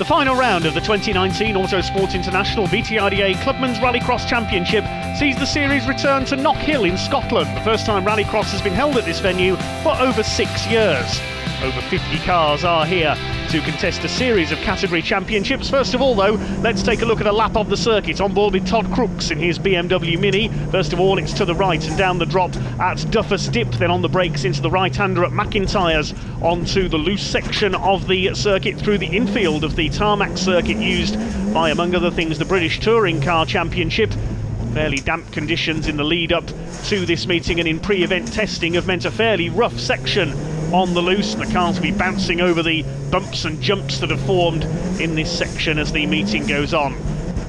final round of the 2019 Autosport International BTRDA Clubman's Rallycross Championship sees the series return to Knockhill in Scotland. The first time Rallycross has been held at this venue for over 6 years. Over 50 cars are here to contest a series of category championships. First of all, though, let's take a look at a lap of the circuit. On board with Todd Crooks in his BMW Mini. First of all, it's to the right and down the drop at Duffus Dip, then on the brakes into the right-hander at McIntyre's, onto the loose section of the circuit through the infield of the tarmac circuit used by, among other things, the British Touring Car Championship. Fairly damp conditions in the lead-up to this meeting and in pre-event testing have meant a fairly rough section on the loose. The cars will be bouncing over the bumps and jumps that have formed in this section as the meeting goes on.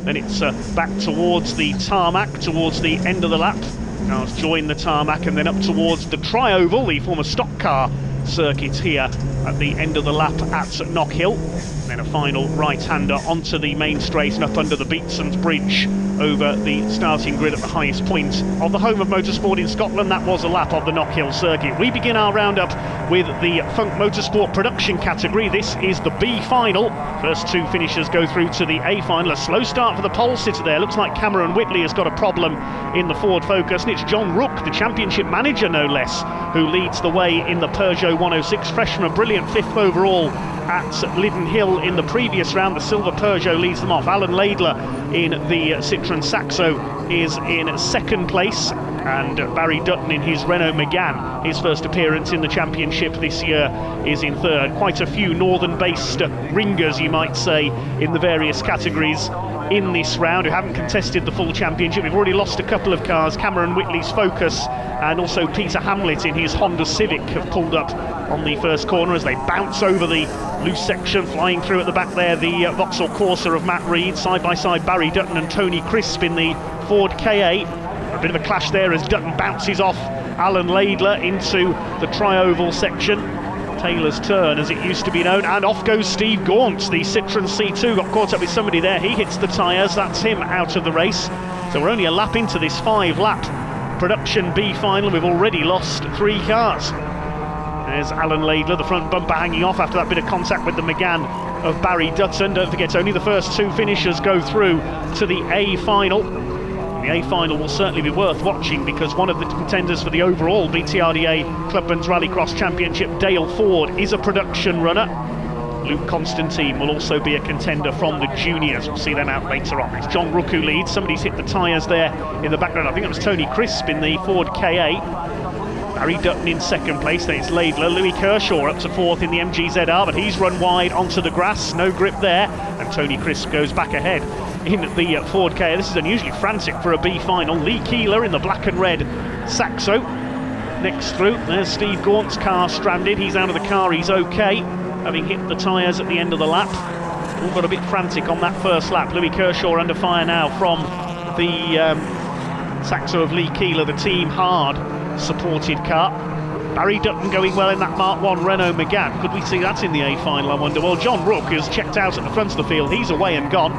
Then it's back towards the tarmac, towards the end of the lap. Cars join the tarmac and then up towards the tri-oval, the former stock car circuit here at the end of the lap at Knockhill. Then a final right-hander onto the main straight and up under the Beatsons Bridge over the starting grid at the highest point of the home of motorsport in Scotland. That was a lap of the Knockhill circuit. We begin our roundup with the Funk Motorsport production category. This is the B final. First two finishers go through to the A final. A slow start for the pole sitter there. Looks like Cameron Whitley has got a problem in the Ford Focus, and it's John Rook, the championship manager no less, who leads the way in the Peugeot 106 freshman. Brilliant 5th overall at Lidden Hill in the previous round. The silver Peugeot leads them off. Alan Laidler in the Citroën Saxo is in 2nd place, and Barry Dutton in his Renault Megane, his first appearance in the championship this year, is in 3rd. Quite a few northern-based ringers, you might say, in the various categories in this round who haven't contested the full championship. We've already lost a couple of cars. Cameron Whitley's Focus and also Peter Hamlet in his Honda Civic have pulled up on the first corner as they bounce over the loose section. Flying through at the back there, the Vauxhall Corsa of Matt Reed. Side by side, Barry Dutton and Tony Crisp in the Ford KA. A bit of a clash there as Dutton bounces off Alan Laidler into the tri-oval section. Taylor's turn, as it used to be known, and off goes Steve Gaunt. The Citroën C2 got caught up with somebody there. He hits the tyres. That's him out of the race. So we're only a lap into this 5-lap production B final. We've already lost 3 cars. There's Alan Laidler, the front bumper hanging off after that bit of contact with the Megane of Barry Dutton. Don't forget, only the first 2 finishers go through to the A final. The A final will certainly be worth watching because one of the contenders for the overall BTRDA Clubman's Rallycross Championship, Dale Ford, is a production runner. Luke Constantine will also be a contender from the juniors. We'll see them out later on. It's John Rook who leads. Somebody's hit the tyres there in the background. I think it was Tony Crisp in the Ford KA. Barry Dutton in 2nd place, then it's Laidler. Louis Kershaw up to 4th in the MGZR, but he's run wide onto the grass, no grip there, and Tony Crisp goes back ahead in the Ford KA. This is unusually frantic for a B final. Lee Keeler in the black and red Saxo. Next through, there's Steve Gaunt's car stranded. He's out of the car, he's okay, having hit the tyres at the end of the lap. All got a bit frantic on that first lap. Louis Kershaw under fire now from the Saxo of Lee Keeler, the Team Hard supported car. Barry Dutton going well in that Mark 1 Renault Megane. Could we see that in the A final, I wonder? Well, John Rook has checked out at the front of the field. He's away and gone.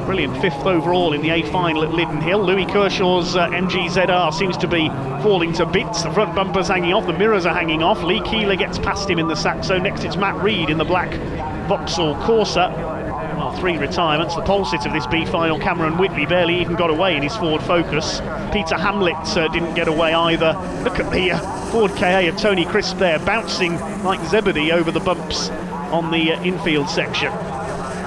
Brilliant 5th overall in the A final at Lidden Hill. Louis Kershaw's MGZR seems to be falling to bits. The front bumper's hanging off, the mirrors are hanging off. Lee Keeler gets past him in the Saxo. Next it's Matt Reed in the black Vauxhall Corsa. Well, 3 retirements. The pole sitter of this B final, Cameron Whitley, barely even got away in his Ford Focus. Peter Hamlet didn't get away either. Look at the Ford KA of Tony Crisp there, bouncing like Zebedee over the bumps on the infield section.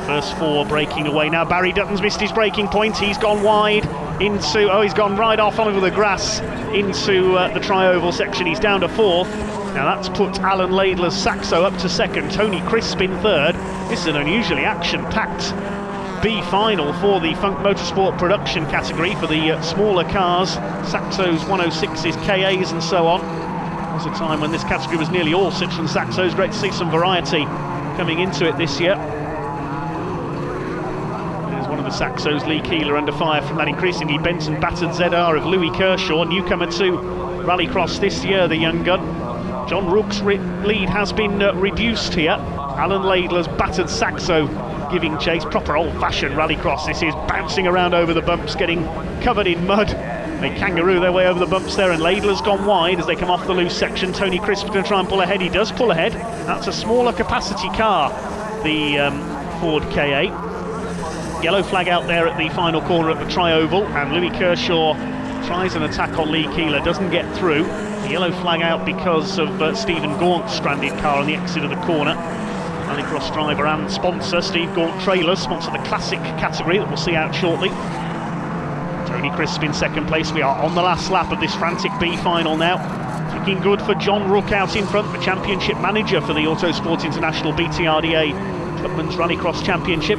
First 4 breaking away now. Barry Dutton's missed his breaking point. He's gone wide into, he's gone right off onto the grass into the tri-oval section. He's down to 4th. Now that's put Alan Laidler's Saxo up to 2nd. Tony Crisp in 3rd. This is an unusually action-packed B final for the Funk Motorsport production category for the smaller cars, Saxos, 106s, KAs and so on. There was a time when this category was nearly all Citroën Saxos. Great to see some variety coming into it this year. There's one of the Saxos, Lee Keeler, under fire from that increasingly bent and battered ZR of Louis Kershaw, newcomer to Rallycross this year, the young gun. John Rook's lead has been reduced here. Alan Laidler's battered Saxo giving chase. Proper old-fashioned Rallycross this is, bouncing around over the bumps, getting covered in mud. They kangaroo their way over the bumps there, and Laidler's gone wide as they come off the loose section. Tony Crisp going to try and pull ahead. He does pull ahead. That's a smaller capacity car the Ford KA. Yellow flag out there at the final corner at the Tri-Oval, and Louis Kershaw tries an attack on Lee Keeler, doesn't get through. The yellow flag out because of Stephen Gaunt's stranded car on the exit of the corner. Rallycross driver and sponsor, Steve Gaunt Trailers, sponsor the classic category that we'll see out shortly. Tony Crisp in second place. We are on the last lap of this frantic B final now. Looking good for John Rook out in front, the championship manager for the Autosport International BTRDA Clubman's Rallycross Championship.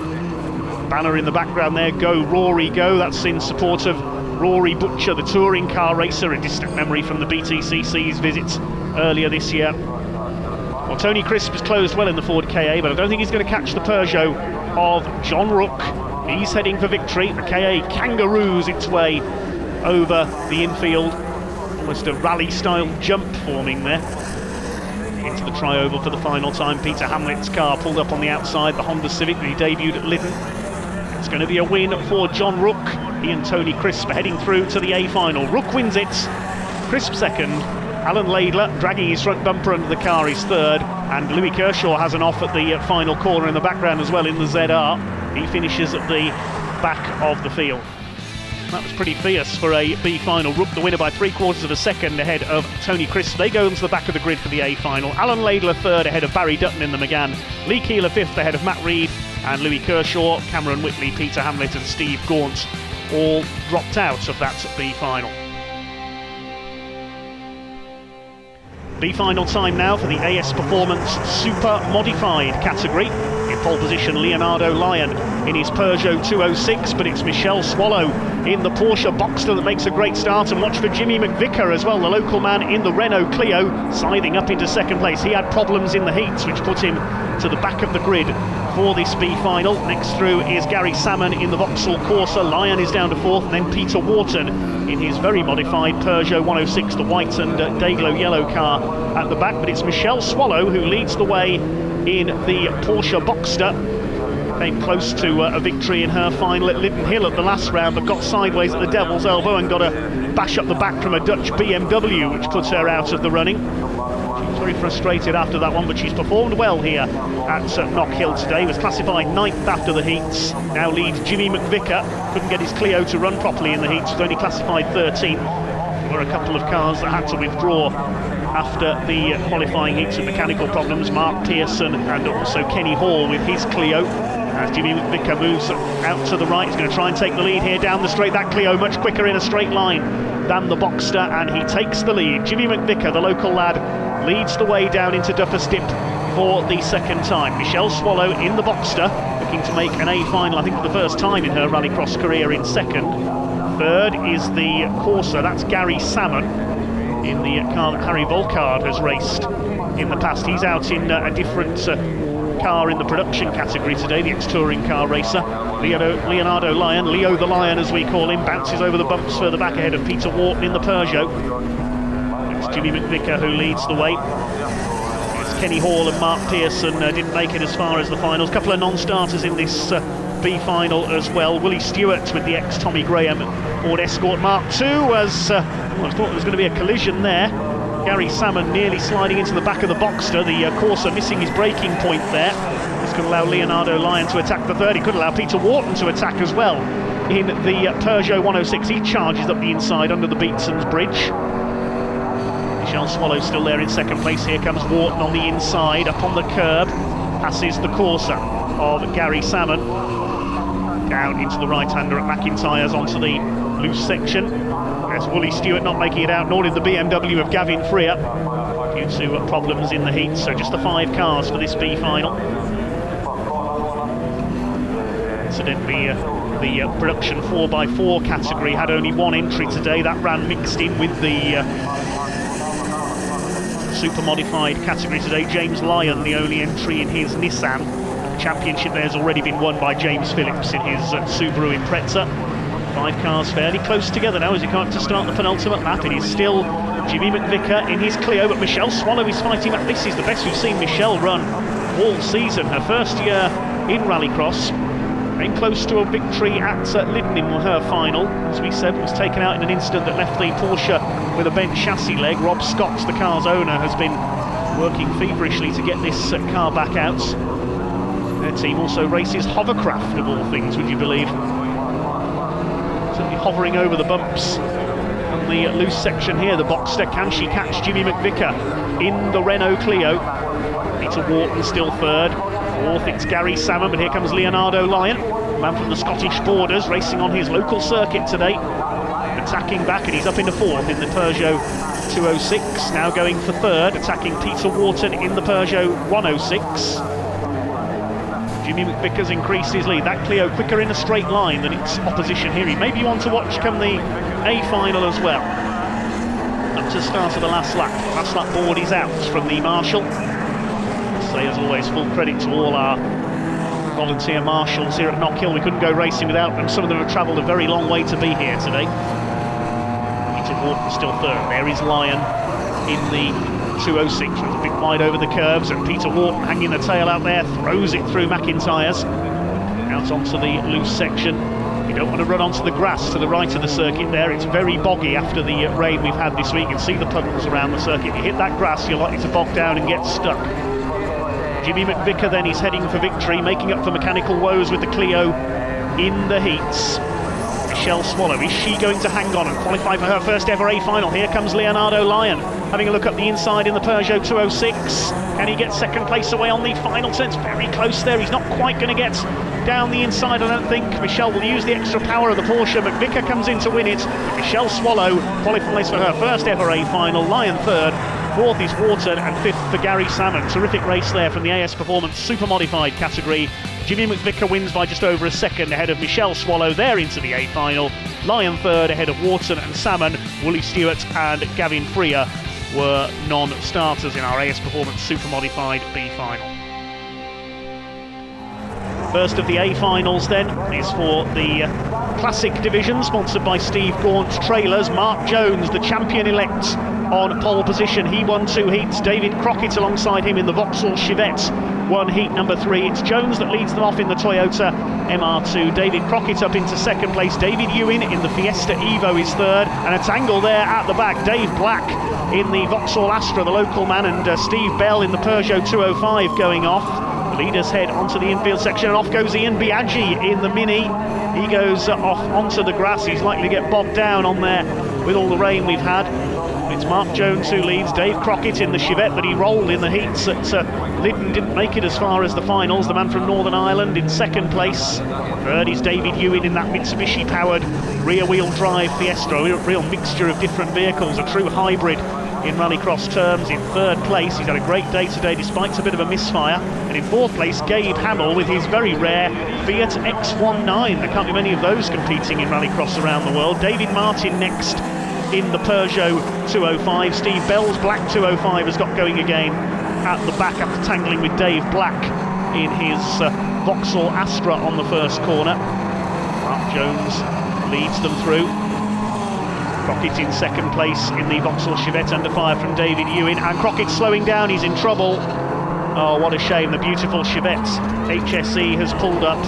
Banner in the background there, Go Rory Go, that's in support of Rory Butcher, the touring car racer, a distant memory from the BTCC's visits earlier this year. Well, Tony Crisp has closed well in the Ford KA, but I don't think he's going to catch the Peugeot of John Rook. He's heading for victory. The KA kangaroos its way over the infield. Almost a rally-style jump forming there. Into the Tri-Oval for the final time. Peter Hamlet's car pulled up on the outside, the Honda Civic that he debuted at Lytton. It's going to be a win for John Rook. He and Tony Crisp are heading through to the A final. Rook wins it. Crisp second. Alan Laidler dragging his front bumper under the car is third. And Louis Kershaw has an off at the final corner in the background as well in the ZR. He finishes at the back of the field. That was pretty fierce for a B final. Rook the winner by 3/4 of a second ahead of Tony Crisp. They go into the back of the grid for the A final. Alan Laidler third ahead of Barry Dutton in the McGann. Lee Keeler fifth ahead of Matt Reed. And Louis Kershaw, Cameron Whitley, Peter Hamlet and Steve Gaunt all dropped out of that B final. B final time now for the AS Performance Super Modified category. In pole position, Leonardo Lyon in his Peugeot 206, but it's Michel Swallow in the Porsche Boxster that makes a great start. And watch for Jimmy McVicker as well, the local man in the Renault Clio, scything up into second place. He had problems in the heats, which put him to the back of the grid for this B final. Next through is Gary Salmon in the Vauxhall Corsa. Lyon is down to fourth, and then Peter Wharton in his very modified Peugeot 106, the white and Dayglow yellow car at the back. But it's Michel Swallow who leads the way in the Porsche Boxster. Came close to a victory in her final at Lytton Hill at the last round, but got sideways at the devil's elbow and got a bash up the back from a Dutch BMW, which puts her out of the running. She was very frustrated after that one, but she's performed well here at Knockhill today. Was classified 9th after the heats. Now leads Jimmy McVicker. Couldn't get his Clio to run properly in the heats, was only classified 13th. There were a couple of cars that had to withdraw after the qualifying heats with mechanical problems. Mark Pearson and also Kenny Hall with his Clio. As Jimmy McVicker moves out to the right, he's going to try and take the lead here down the straight. That Clio much quicker in a straight line than the Boxster, and he takes the lead. Jimmy McVicker, the local lad, leads the way down into Duffers Dip for the second time. Michel Swallow in the Boxster, looking to make an A final, I think for the first time in her Rallycross career, in second. Third is the Corsa, that's Gary Salmon, in the car that Harry Volkard has raced in the past. He's out in a different car in the production category today, the ex-touring car racer. Leonardo Lyon, Leo the Lion as we call him, bounces over the bumps further back ahead of Peter Wharton in the Peugeot. It's Jimmy McVicker who leads the way. It's Kenny Hall and Mark Pearson didn't make it as far as the finals. A couple of non-starters in this B final as well. Willie Stewart with the ex-Tommy Graham Ford Escort Mark II, as I thought there was going to be a collision there. Gary Salmon nearly sliding into the back of the Boxster, the Corsa missing his braking point there. This could allow Leonardo Lyon to attack the third. He could allow Peter Wharton to attack as well in the Peugeot 106. He charges up the inside under the Beatson's bridge. Michel Swallow still there in second place. Here comes Wharton on the inside, up on the curb, passes the Corsa of Gary Salmon. Down into the right-hander at McIntyre's onto the loose section. There's Willie Stewart not making it out, nor did the BMW of Gavin Freer due to problems in the heat. So just the 5 cars for this B final. Incidentally, the production 4x4 category had only 1 entry today. That ran mixed in with the super modified category today. James Lyon, the only entry in his Nissan. The championship there has already been won by James Phillips in his Subaru Impreza. 5 cars fairly close together now as he can't to start the penultimate lap. It is still Jimmy McVicker in his Clio, but Michel Swallow is fighting back. This is the best we've seen Michel run all season. Her first year in Rallycross. Came close to a victory at Lytton in her final. As we said, was taken out in an incident that left the Porsche with a bent chassis leg. Rob Scott, the car's owner, has been working feverishly to get this car back out. Their team also races hovercraft, of all things, would you believe? Certainly hovering over the bumps. On the loose section here, the Boxster, can she catch Jimmy McVicker in the Renault Clio? Peter Wharton still third. Fourth, it's Gary Salmon, but here comes Leonardo Lyon, man from the Scottish borders, racing on his local circuit today. Attacking back, and he's up into fourth in the Peugeot 206, now going for third, attacking Peter Wharton in the Peugeot 106. Jimmy McVicker's increased his lead. That Clio quicker in a straight line than its opposition here. He may be one to watch come the A final as well. Up to the start of the last lap. Last lap board is out from the marshal. Say as always, full credit to all our volunteer marshals here at Knockhill. We couldn't go racing without them. Some of them have travelled a very long way to be here today. Peter Wharton still third. There is Lyon in the 206, was a bit wide over the curves, and Peter Wharton hanging the tail out there, throws it through McIntyre's. Out onto the loose section. You don't want to run onto the grass to the right of the circuit there. It's very boggy after the rain we've had this week. You can see the puddles around the circuit. You hit that grass, you're likely to bog down and get stuck. Jimmy McVicker then is heading for victory, making up for mechanical woes with the Clio in the heats. Michelle Swallow, is she going to hang on and qualify for her first ever A final? Here comes Leonardo Lyon, having a look up the inside in the Peugeot 206. Can he get second place away on the final turn? It's very close there. He's not quite going to get down the inside, I don't think. Michelle will use the extra power of the Porsche. McVicker comes in to win it. Michelle Swallow qualifies for her first ever A final. Lyon third. Fourth is Wharton, and fifth for Gary Salmon. Terrific race there from the AS Performance Super Modified category. Jimmy McVicker wins by just over a second ahead of Michelle Swallow. They're into the A final. Lyon third ahead of Wharton and Salmon. Wooly Stewart and Gavin Freer were non-starters in our AS Performance Super Modified B final. First of the A finals then is for the Classic division, sponsored by Steve Gaunt Trailers. Mark Jones, the champion-elect, on pole position. He won 2 heats. David Crockett alongside him in the Vauxhall Chevette won heat number 3. It's Jones that leads them off in the Toyota MR2. David Crockett up into second place. David Ewing in the Fiesta Evo is third. And a tangle there at the back. Dave Black in the Vauxhall Astra, the local man, and Steve Bell in the Peugeot 205 going off. The leaders head onto the infield section, and off goes Ian Biaggi in the Mini. He goes off onto the grass. He's likely to get bogged down on there with all the rain we've had. It's Mark Jones who leads. Dave Crockett in the Chevette, but he rolled in the heats at Lyddon, didn't make it as far as the finals. The man from Northern Ireland in second place. Third is David Ewing in that Mitsubishi-powered rear-wheel drive Fiesta, a real mixture of different vehicles, a true hybrid in rallycross terms. In third place, he's had a great day today despite a bit of a misfire. And in fourth place, Gabe Hamill with his very rare Fiat X19. There can't be many of those competing in rallycross around the world. David Martin next in the Peugeot 205. Steve Bell's black 205 has got going again at the back after tangling with Dave Black in his Vauxhall Astra on the first corner. Mark Jones leads them through. Crockett in second place in the Vauxhall Chevette under fire from David Ewing, and Crockett slowing down, he's in trouble. Oh, what a shame, the beautiful Chevette HSE has pulled up.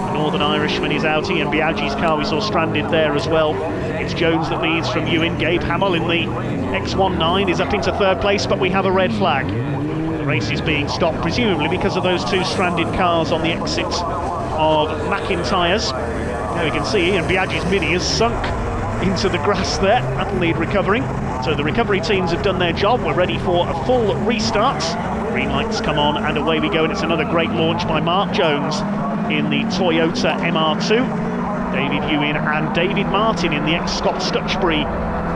The Northern Irishman is out. Ian Biaggi's car we saw stranded there as well. It's Jones that leads from Ewing. Gabe Hamill in the X19 is up into third place, but we have a red flag. The race is being stopped, presumably because of those 2 stranded cars on the exit of McIntyre's. Now we can see Ian Biaggi's Mini has sunk into the grass there. That'll need recovering. So the recovery teams have done their job. We're ready for a full restart. Green lights come on and away we go, and it's another great launch by Mark Jones in the Toyota MR2. David Ewing and David Martin in the ex-Scott Stutchbury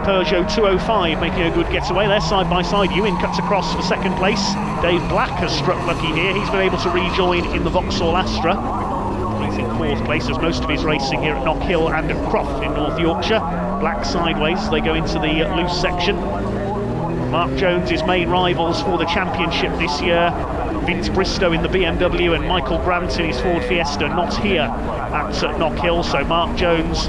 Peugeot 205 making a good getaway. They're side by side. Ewing cuts across for second place. Dave Black has struck lucky here. He's been able to rejoin in the Vauxhall Astra. He's in fourth place, as most of his racing here at Knockhill and at Croft in North Yorkshire. Black sideways, they go into the loose section. Mark Jones' main rivals for the championship this year, Vince Bristow in the BMW and Michael Grant in his Ford Fiesta, not here at Knockhill. So Mark Jones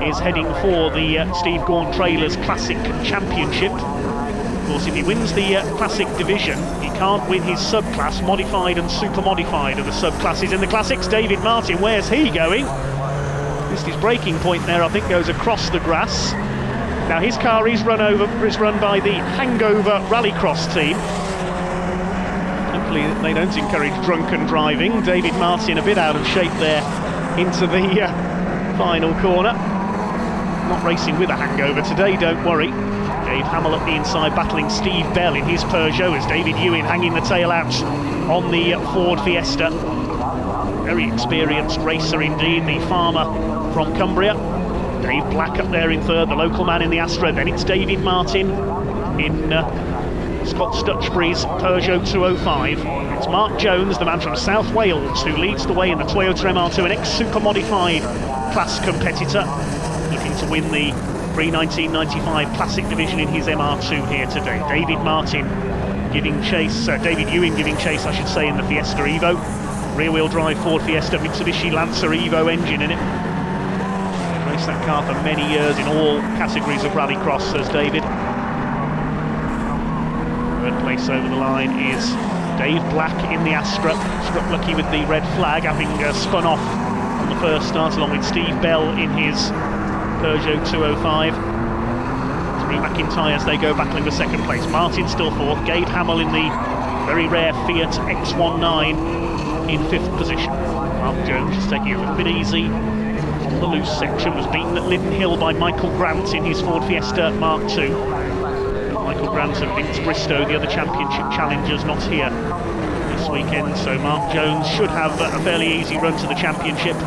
is heading for the Steve Gaunt Trailers Classic Championship. Of course, if he wins the Classic division, he can't win his subclass. Modified and Super Modified are the subclasses in the Classics. David Martin, where's he going? Missed his braking point there, I think, goes across the grass. Now his car is run by the Hangover Rallycross team. Hopefully they don't encourage drunken driving. David Martin a bit out of shape there into the final corner. Not racing with a hangover today, don't worry. Dave Hamill at the inside battling Steve Bell in his Peugeot as David Ewing hanging the tail out on the Ford Fiesta. Very experienced racer indeed, the farmer from Cumbria. Dave Black up there in third, the local man in the Astra. Then it's David Martin in Scott Stutchbury's Peugeot 205. It's Mark Jones, the man from South Wales, who leads the way in the Toyota MR2, an ex-super modified class competitor, looking to win the pre-1995 Classic Division in his MR2 here today. David Martin giving chase, David Ewing giving chase, I should say, in the Fiesta Evo. Rear-wheel drive Ford Fiesta, Mitsubishi Lancer Evo engine in it. Raced that car for many years in all categories of rallycross, says David. Third place over the line is Dave Black in the Astra. Struck lucky with the red flag, having spun off on the first start, along with Steve Bell in his Peugeot 205. Three McIntyres, they go battling for second place. Martin still fourth. Gabe Hamill in the very rare Fiat X19 in fifth position. Mark Jones just taking it a little bit easy on the loose section. Was beaten at Linden Hill by Michael Grant in his Ford Fiesta Mark II. Michael Grant and Vince Bristow, the other championship challengers, not here this weekend, so Mark Jones should have a fairly easy run to the championship.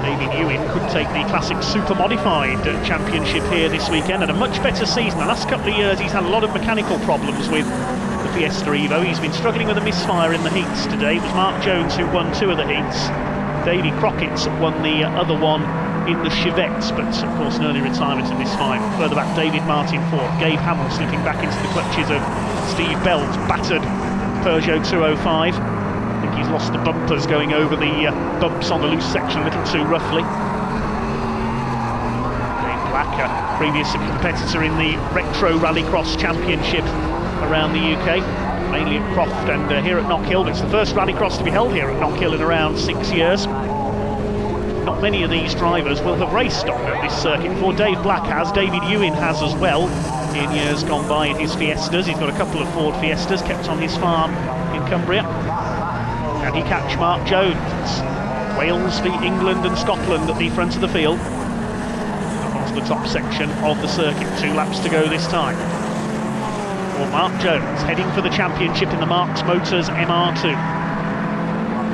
David Ewing could take the Classic Super Modified Championship here this weekend, and a much better season. The last couple of years he's had a lot of mechanical problems with the Fiesta Evo. He's been struggling with a misfire in the heats today. It was Mark Jones who won two of the heats. Davy Crockett won the other one in the Chevette, but of course an early retirement in this fight. Further back, David Martin fourth. Gabe Hamill slipping back into the clutches of Steve Bell's battered Peugeot 205. I think he's lost the bumpers going over the bumps on the loose section a little too roughly. Dave Black, a previous competitor in the Retro Rallycross Championship around the UK, mainly at Croft and here at Knockhill. But it's the first Rallycross to be held here at Knockhill in around 6 years. Not many of these drivers will have raced on this circuit before. Dave Black has, David Ewing has as well in years gone by in his Fiestas. He's got a couple of Ford Fiestas kept on his farm in Cumbria. And he catch Mark Jones. Wales beat England and Scotland at the front of the field. Across the top section of the circuit. 2 laps to go this time. Well, Mark Jones heading for the championship in the Marks Motors MR2.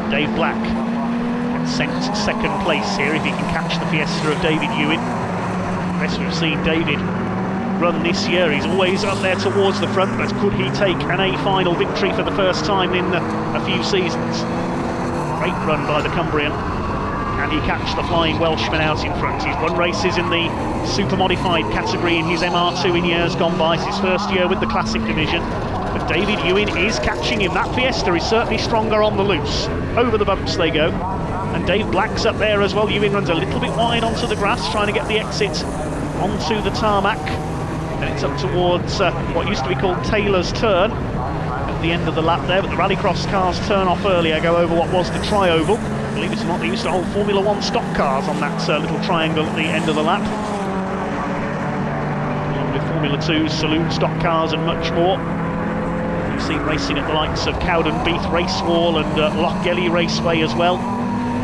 Dave Black sent second place here if he can catch the Fiesta of David Ewing. Best we've seen David run this year. He's always up there towards the front, but could he take an A final victory for the first time in a few seasons? Great run by the Cumbrian. Can he catch the Flying Welshman out in front? He's won races in the super modified category in his MR2 in years gone by. It's his first year with the Classic Division. But David Ewing is catching him. That Fiesta is certainly stronger on the loose. Over the bumps they go. And Dave Black's up there as well. Ewing runs a little bit wide onto the grass, trying to get the exit onto the tarmac. And it's up towards what used to be called Taylor's Turn at the end of the lap there. But the Rallycross cars turn off earlier, go over what was the tri-oval. Believe it or not, they used to hold Formula 1 stock cars on that little triangle at the end of the lap. Along with Formula 2's saloon stock cars and much more. You've seen racing at the likes of Cowdenbeath Racewall and Lochgelly Raceway as well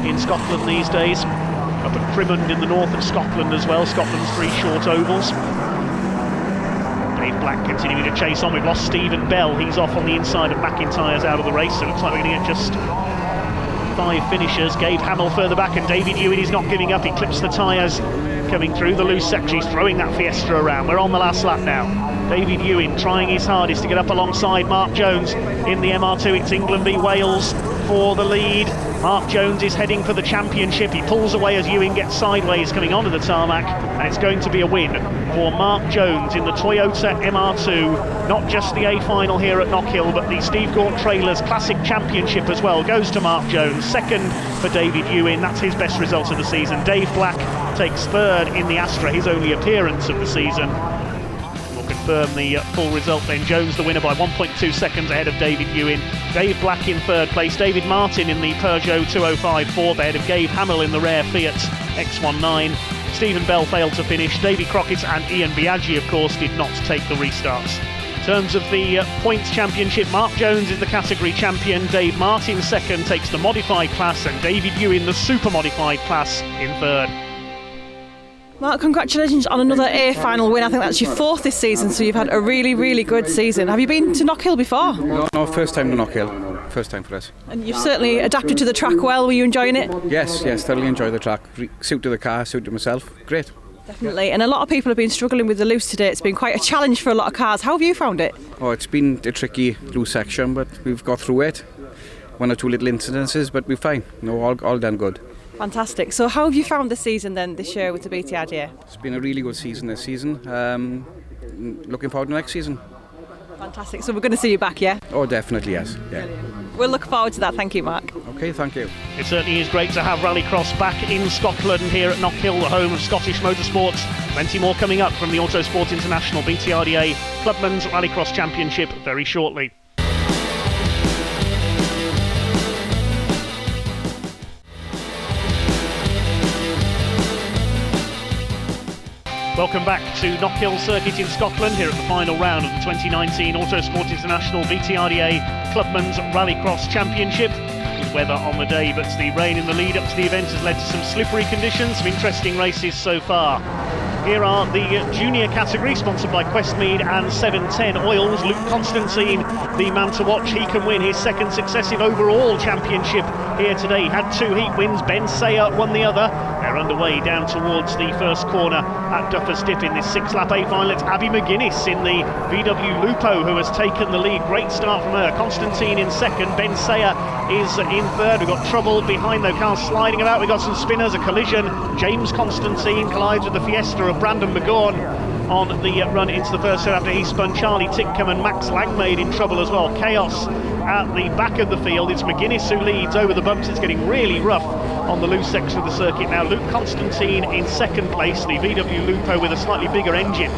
in Scotland these days. Up at Crimond in the north of Scotland as well, Scotland's 3 short ovals. Dave Black continuing to chase on. We've lost Stephen Bell, he's off on the inside of McIntyre's out of the race, so it looks like we're going to get just 5 finishers. Gabe Hamill further back, and David Ewing is not giving up. He clips the tyres coming through the loose section. He's throwing that Fiesta around. We're on the last lap now. David Ewing trying his hardest to get up alongside Mark Jones in the MR2. It's England v Wales for the lead. Mark Jones is heading for the championship. He pulls away as Ewing gets sideways coming onto the tarmac, and it's going to be a win for Mark Jones in the Toyota MR2. Not just the A final here at Knockhill, but the Steve Gaunt Trailers Classic Championship as well goes to Mark Jones. Second for David Ewing, that's his best result of the season. Dave Black takes third in the Astra, his only appearance of the season. Confirm the full result then. Jones the winner by 1.2 seconds ahead of David Ewing. Dave Black in third place. David Martin in the Peugeot 205 fourth ahead of Gabe Hamill in the rare Fiat X19. Stephen Bell failed to finish. Davy Crockett and Ian Biaggi, of course, did not take the restarts. In terms of the points championship, Mark Jones is the category champion, Dave Martin second, takes the modified class, and David Ewan the super modified class in third. Mark, congratulations on another A final win. I think that's your fourth this season, so you've had a really, really good season. Have you been to Knockhill before? No, first time to Knockhill. First time for us. And you've certainly adapted to the track well. Were you enjoying it? Yes, thoroughly enjoyed the track. Suited the car, suited myself. Great. Definitely. And a lot of people have been struggling with the loose today. It's been quite a challenge for a lot of cars. How have you found it? Oh, it's been a tricky loose section, but we've got through it. One or two little incidences, but we're fine. No, all done good. Fantastic. So how have you found the season then this year with the BTRDA? It's been a really good season this season. Looking forward to next season. Fantastic. So we're going to see you back, yeah? Oh, definitely, yes. Yeah. We'll look forward to that. Thank you, Mark. Okay, thank you. It certainly is great to have Rallycross back in Scotland here at Knockhill, the home of Scottish motorsports. Plenty more coming up from the Autosport International BTRDA Clubman's Rallycross Championship very shortly. Welcome back to Knockhill Circuit in Scotland here at the final round of the 2019 Autosport International BTRDA Clubman's Rallycross Championship. Good weather on the day, but the rain in the lead up to the event has led to some slippery conditions, some interesting races so far. Here are the junior category, sponsored by Questmead and 710 Oils. Luke Constantine, the man to watch. He can win his second successive overall championship here today. He had 2 heat wins. Ben Sayer won the other. They're underway down towards the first corner at Duffers Dip in this 6-lap A final. It's Abby McGuinness in the VW Lupo who has taken the lead. Great start from her. Constantine in second. Ben Sayer is in third. We've got trouble behind, though. Cars sliding about. We've got some spinners, a collision. James Constantine collides with the Fiesta of Brandon McGaughan on the run into the first turn after he spun. Charlie Titcombe and Max Langmaid in trouble as well. Chaos at the back of the field. It's McGuinness who leads over the bumps. It's getting really rough on the loose section of the circuit now. Luke Constantine in second place, the VW Lupo with a slightly bigger engine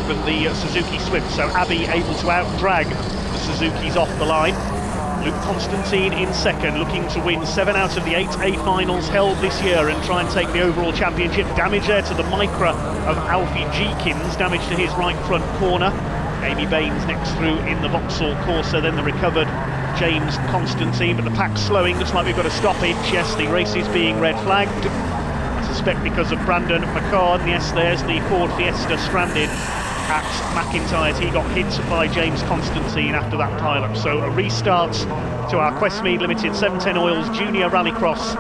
than the Suzuki Swift, so Abbey able to out-drag the Suzukis off the line. Luke Constantine in second, looking to win 7 out of the 8 A finals held this year and try and take the overall championship. Damage there to the Micra of Alfie Jeekins, damage to his right front corner. Amy Baines next through in the Vauxhall Corsa, then the recovered James Constantine, but the pack's slowing. Looks like we've got a stoppage. Yes, the race is being red flagged. I suspect because of Brandon McCann. Yes, there's the Ford Fiesta stranded at McIntyre's. He got hit by James Constantine after that pile-up. So a restart to our Questmead Limited 710 Oils Junior Rallycross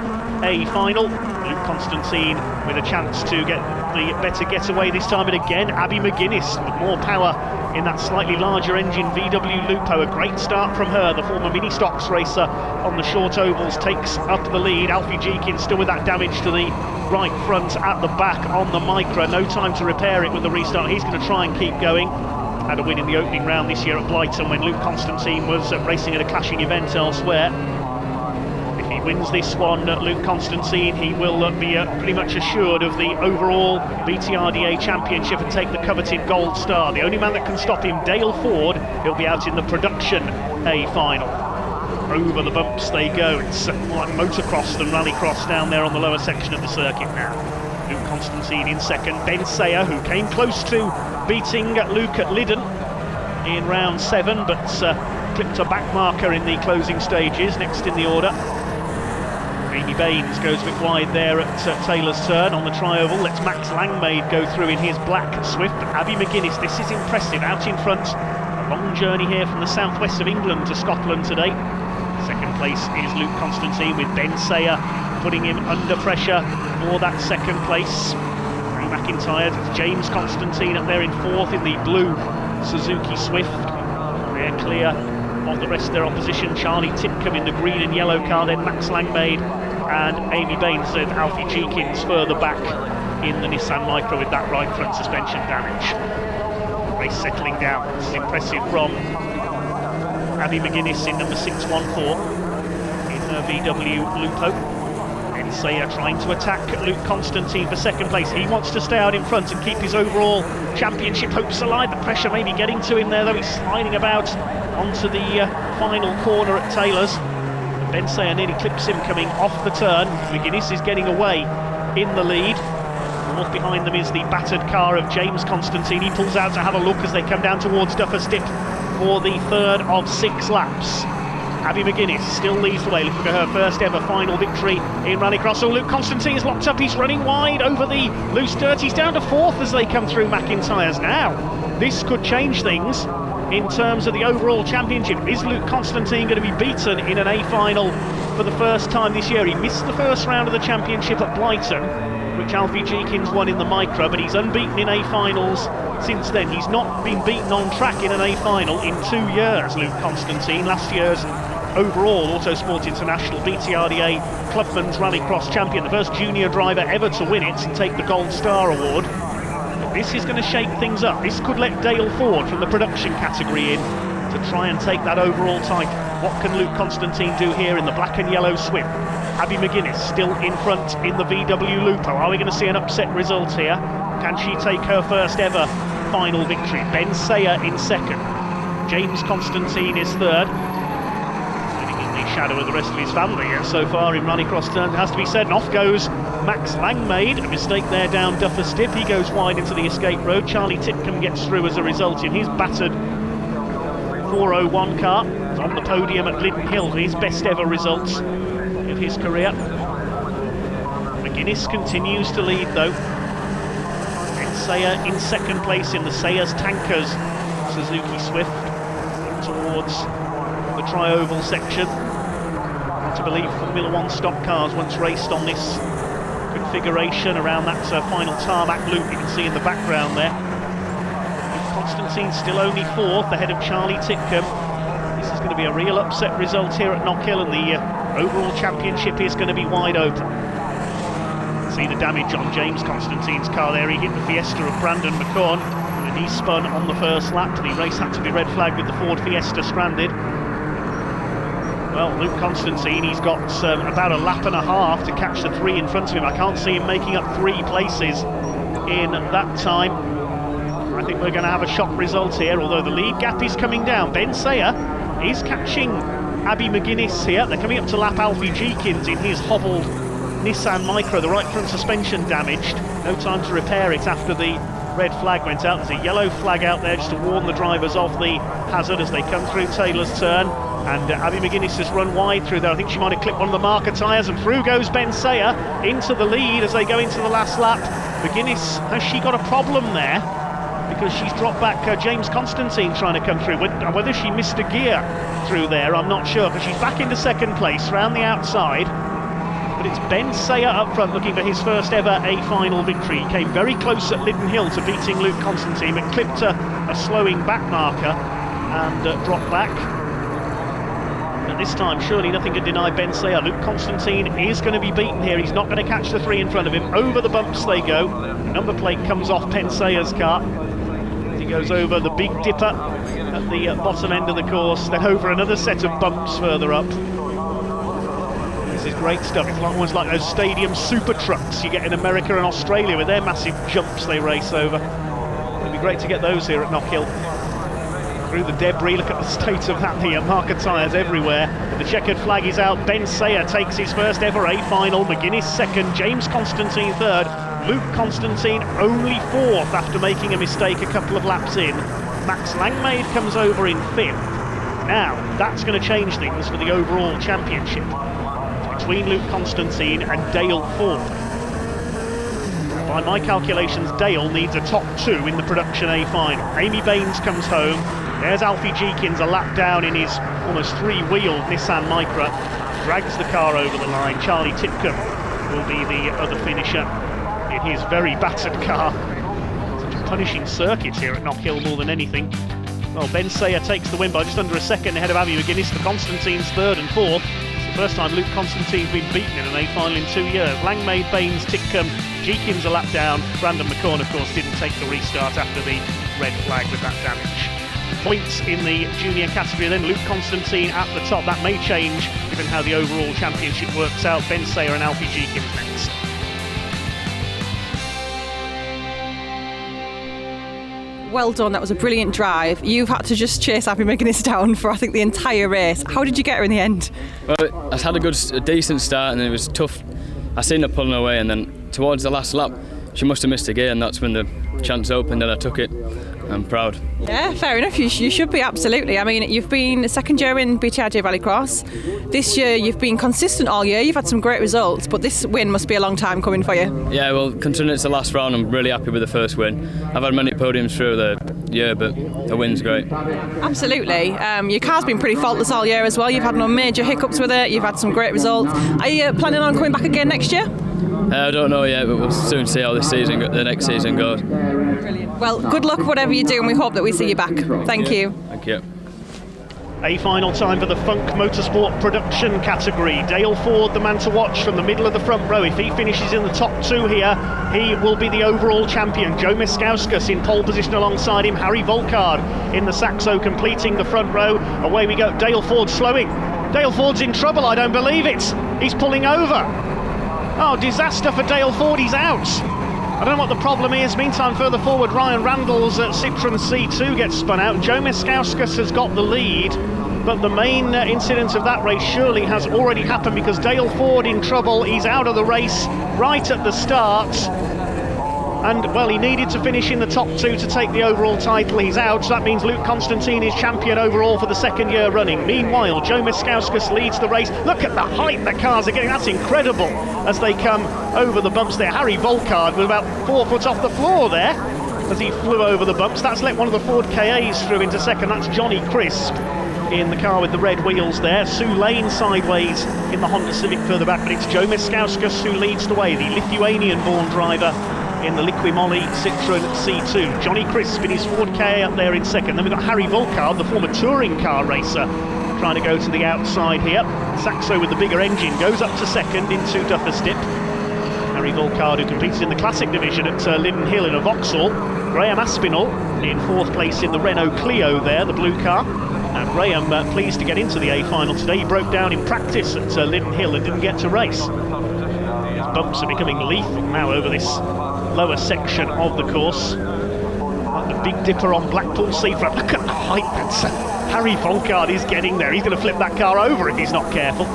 A final. Luke Constantine with a chance to get the better getaway this time, but again Abby McGuinness with more power in that slightly larger engine VW Lupo. A great start from her, the former mini stocks racer on the short ovals, takes up the lead. Alfie Jeekins still with that damage to the right front at the back on the Micra. No time to repair it with the restart. He's going to try and keep going. Had a win in the opening round this year at Blyton when Luke Constantine was racing at a clashing event elsewhere. If he wins this one, Luke Constantine, he will be pretty much assured of the overall BTRDA Championship and take the coveted gold star. The only man that can stop him, Dale Ford, he'll be out in the production A final. Over the bumps they go. It's more like motocross than rallycross down there on the lower section of the circuit now. Luke Constantine in second. Ben Sayer, who came close to beating Luke at Lyddon in round 7, but clipped a back marker in the closing stages. Next in the order, Amy Baines goes a bit wide there at Taylor's turn on the tri-oval. Lets Max Langmaid go through in his black Swift. But Abby McGuinness, this is impressive, out in front. A long journey here from the southwest of England to Scotland today. Second place is Luke Constantine with Ben Sayer putting him under pressure for that second place. Ray McIntyre, James Constantine up there in fourth in the blue Suzuki Swift. They're clear of the rest of their opposition. Charlie Titcombe in the green and yellow car, then Max Langmaid and Amy Baines and Alfie Jeekins further back in the Nissan Micra with that right front suspension damage. Race settling down. This is impressive from Abby McGuinness in number 614 in her VW Lupo. Ben Sayer trying to attack Luke Constantine for second place. He wants to stay out in front and keep his overall championship hopes alive. The pressure may be getting to him there, though. He's sliding about onto the final corner at Taylor's. Ben Sayer nearly clips him coming off the turn. McGuinness is getting away in the lead. North behind them is the battered car of James Constantine. He pulls out to have a look as they come down towards Duffus Dip for the third of 6 laps. Abby McGuinness still leads the way, looking for her first ever final victory in Rallycross. Oh, Luke Constantine's locked up, he's running wide over the loose dirt. He's down to 4th as they come through McIntyre's now. This could change things in terms of the overall championship. Is Luke Constantine going to be beaten in an A final for the first time this year? He missed the first round of the championship at Blighton, which Alfie Jenkins won in the micro, but he's unbeaten in A finals since then. He's not been beaten on track in an A final in 2 years, Luke Constantine. Last year's overall Autosport International BTRDA Clubman's Rallycross champion, the first junior driver ever to win it and take the Gold Star Award. But this is going to shake things up. This could let Dale Ford from the production category in to try and take that overall title. What can Luke Constantine do here in the black and yellow swim? Abby McGuinness still in front in the VW Lupo. Are we going to see an upset result here? Can she take her first ever final victory? Ben Sayer in second. James Constantine is third. Shadow of the rest of his family so far in Rallycross turns, it has to be said. And off goes Max Langmaid. A mistake there down Duffus Dip. He goes wide into the escape road. Charlie Titcombe gets through as a result in his battered 401 car. He's on the podium at Linden Hill for his best ever results of his career. McGuinness continues to lead though. Ben Sayer in second place in the Sayers Tankers Suzuki Swift towards the tri-oval section. To believe Formula One stock cars once raced on this configuration around that final tarmac loop you can see in the background there. Constantine still only 4th ahead of Charlie Titcombe. This is going to be a real upset result here at Knockhill, and the overall championship is going to be wide open. See the damage on James Constantine's car there. He hit the Fiesta of Brandon McCorn and he spun on the first lap. The race had to be red flagged with the Ford Fiesta stranded. Well, Luke Constantine, he's got about a lap and a half to catch the 3 in front of him. I can't see him making up 3 places in that time. I think we're going to have a shock result here, although the lead gap is coming down. Ben Sayer is catching Abby McGuinness here. They're coming up to lap Alfie Jenkins in his hobbled Nissan Micra, the right front suspension damaged. No time to repair it after the red flag went out. There's a yellow flag out there just to warn the drivers of the hazard as they come through Taylor's turn. And Abby McGuinness has run wide through there. I think she might have clipped one of the marker tyres, and through goes Ben Sayer into the lead as they go into the last lap. McGuinness, has she got a problem there? Because she's dropped back James Constantine trying to come through. Whether she missed a gear through there, I'm not sure, because she's back into second place round the outside. But it's Ben Sayer up front looking for his first ever A final victory. He came very close at Linden Hill to beating Luke Constantine, but clipped a slowing back marker and dropped back. This time, surely nothing can deny Ben Sayer. Luke Constantine is going to be beaten here. He's not going to catch the 3 in front of him. Over the bumps they go. The number plate comes off Ben Sayer's car. He goes over the Big Dipper at the bottom end of the course, then over another set of bumps further up. This is great stuff. It's almost like those stadium super trucks you get in America and Australia with their massive jumps they race over. It'd be great to get those here at Knockhill. Through the debris, look at the state of that, the marker tyres everywhere. But the checkered flag is out. Ben Sayer takes his first ever A final. McGuinness second, James Constantine third. Luke Constantine only 4th after making a mistake a couple of laps in. Max Langmaid comes over in 5th. Now, that's going to change things for the overall championship between Luke Constantine and Dale Ford. By my calculations, Dale needs a top 2 in the production A final. Amy Baines comes home. There's Alfie Jenkins a lap down in his almost 3-wheeled Nissan Micra. Drags the car over the line. Charlie Titcombe will be the other finisher in his very battered car. Such a punishing circuit here at Knockhill more than anything. Well, Ben Sayer takes the win by just under a second ahead of Abby McGuinness. The Constantine's 3rd and 4th. It's the first time Luke Constantine's been beaten in an A final in 2 years. Langmaid, Baines, Titcombe, Jenkins a lap down. Brandon McCorn, of course, didn't take the restart after the red flag with that damage. Points in the junior category then. Luke Constantine at the top. That may change given how the overall championship works out. Ben Sayer and Alfie Jenkins next. Well done, that was a brilliant drive. You've had to just chase Abby McGuinness down for, I think, the entire race. How did you get her in the end? Well, I had a decent start and it was tough. I seen her pulling away, and then towards the last lap, she must have missed a gear, and that's when the chance opened and I took it. I'm proud. Yeah, fair enough. You should be, absolutely. I mean, you've been second year in BTRDA Rallycross. This year you've been consistent all year. You've had some great results, but this win must be a long time coming for you. Yeah, well, considering it's the last round, I'm really happy with the first win. I've had many podiums through the year, but the win's great. Absolutely. Your car's been pretty faultless all year as well. You've had no major hiccups with it. You've had some great results. Are you planning on coming back again next year? I don't know yet, but we'll soon see how the next season goes. Brilliant. Well, good luck whatever you do, and we hope that we see you back. Thank you. Thank you. A final time for the Funk Motorsport production category. Dale Ford, the man to watch from the middle of the front row. If he finishes in the top two here, he will be the overall champion. Joe Miskauskas in pole position alongside him. Harry Volkard in the Saxo completing the front row. Away we go. Dale Ford slowing. Dale Ford's in trouble, I don't believe it. He's pulling over. Oh, disaster for Dale Ford, he's out. I don't know what the problem is. Meantime, further forward, Ryan Randall's Citroen C2 gets spun out. Joe Miskauskas has got the lead, but the main incident of that race surely has already happened, because Dale Ford in trouble. He's out of the race right at the start. And, well, he needed to finish in the top two to take the overall title. He's out, so that means Luke Constantine is champion overall for the second year running. Meanwhile, Joe Miskauskas leads the race. Look at the height the cars are getting. That's incredible as they come over the bumps there. Harry Volkard was about 4 foot off the floor there as he flew over the bumps. That's let one of the Ford KAs through into second. That's Johnny Crisp in the car with the red wheels there. Sue Lane sideways in the Honda Civic further back, but it's Joe Miskauskas who leads the way, the Lithuanian-born driver in the Liqui-Moly Citroen C2. Johnny Crisp in his Ford KA up there in second. Then we've got Harry Volkard, the former touring car racer, trying to go to the outside here. Saxo with the bigger engine goes up to second into Duffus Dip. Harry Volkard, who competed in the Classic division at Linden Hill in a Vauxhall. Graham Aspinall in fourth place in the Renault Clio there, the blue car. And Graham pleased to get into the A final today. He broke down in practice at Linden Hill and didn't get to race. These bumps are becoming lethal now over this lower section of the course. Like the Big Dipper on Blackpool Seafront. Look at the height that Harry Volkard is getting there. He's going to flip that car over if he's not careful.